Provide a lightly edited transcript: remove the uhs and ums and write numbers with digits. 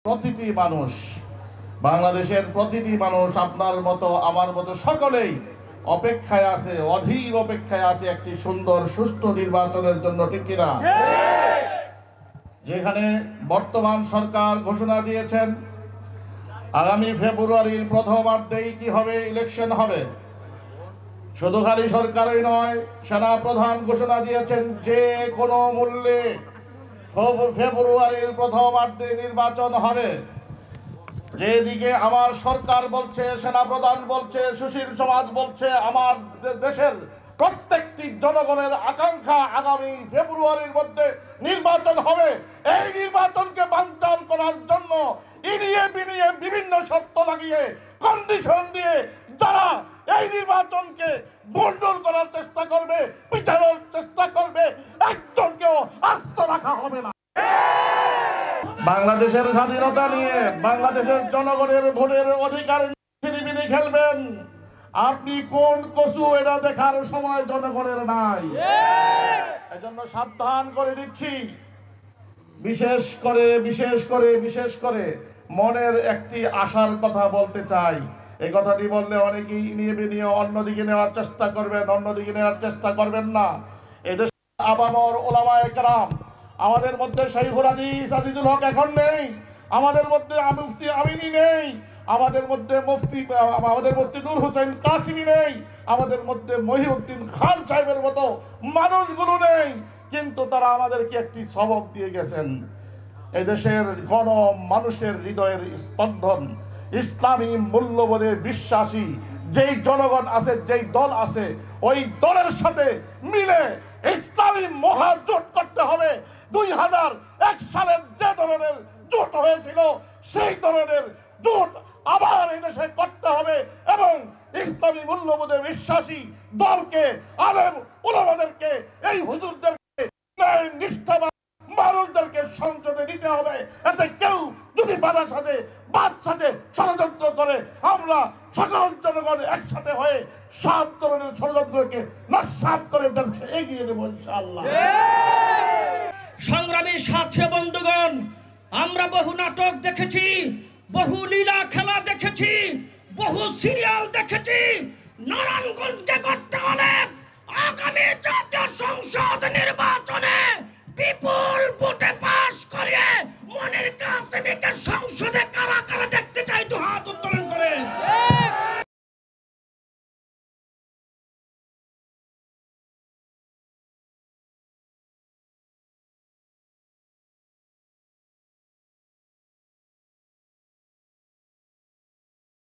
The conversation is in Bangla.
প্রতিটি মানুষ, বাংলাদেশের প্রতিটি মানুষ আপনার মতো আমার মতো সকলেই অপেক্ষায় আছে, অধীর অপেক্ষায় আছে একটি সুন্দর সুষ্ঠু নির্বাচনের জন্য, ঠিক কিনা? যেখানে বর্তমান সরকার ঘোষণা দিয়েছেন আগামী ফেব্রুয়ারির প্রথমার্ধেই কি হবে, ইলেকশন হবে। শুধু খালি সরকারই নয়, সেনা প্রধান ঘোষণা দিয়েছেন যে কোনো মূল্যে ফেব্রুয়ারির প্রথমার্ধে নির্বাচন হবে। যেদিকে আমার সরকার বলছে, সেনা প্রধান বলছে, সুশীল সমাজ বলছে, আমার দেশের প্রত্যেকটি জনগণের আকাঙ্ক্ষা আগামী ফেব্রুয়ারির মধ্যে নির্বাচন হবে। এই নির্বাচনকে বানচাল করার জন্য ইনিয়ে বিনিয়ে বিভিন্ন শর্ত লাগিয়ে, কন্ডিশন দিয়ে যারা এই নির্বাচনকে গন্ডগোল করার চেষ্টা করবে, পিছানোর চেষ্টা করবে, একজনকেও আস্ত রাখা হবে না। বাংলাদেশের স্বাধীনতা নিয়ে, বাংলাদেশের জনগণের ভোটের অধিকার ছিনিমিনি খেলবেন, আপনি কোন কচু এটা দেখার সময় জনগণের নাই। এজন্য সাবধান করে দিচ্ছি। বিশেষ করে মনের একটি আশার কথা বলতে চাই। এই কথাটি বললে অনেকেই নিয়ে অন্যদিকে নেওয়ার চেষ্টা করবেন না। এদেশ আবামর ওলামায়ে কেরাম, আমাদের মধ্যে শাইখুল হাদিস আজিজুল হক এখন নেই, আমাদের মধ্যে মুফতি আমিনী নেই, আমাদের মধ্যে মুফতি নূর হোসেন কাসিমি নেই, আমাদের মধ্যে মহিউদ্দিন খান সাহেবের মতো মানুষগুলো নেই, কিন্তু তারা আমাদেরকে একটি সবক দিয়ে গেছেন। এদেশের গণ মানুষের হৃদয়ের স্পন্দন, ইসলামী মূল্যবোধে বিশ্বাসী যেই জনগণ আছে, যেই দল আছে, ওই দলের সাথে মিলে ইসলামী মহাজোট করতে হবে। 2001 সালের যে ধরনের জোট হয়েছিল, সেই ধরনের জোট আবার এই দেশে করতে হবে এবং ইসলামী মূল্যবোধে বিশ্বাসী দলকে, আলেম ওলামাদেরকে, এই হুজুরদেরকে, নিষ্ঠাবান মানুষদেরকে সংসদে নিতে হবে। এতে কেউ যদি বাধা সাথে ষড়যন্ত্র করে, আমরা সকল জনগণ একসাথে হয়ে সব ধরনের ষড়যন্ত্রকে নস্যাৎ করে দেশকে এগিয়ে নেব ইনশাআল্লাহ। সংগ্রামী সাথী বন্ধুগণ, আমরা বহু নাটক দেখেছি, বহু লীলা খেলা দেখেছি, বহু সিরিয়াল দেখেছি। নারায়ণগঞ্জকে করতে হলে আগামী জাতীয় সংসদ নির্বাচনে বিপুল ভোটে পাশ করে মনির কাসেমীকে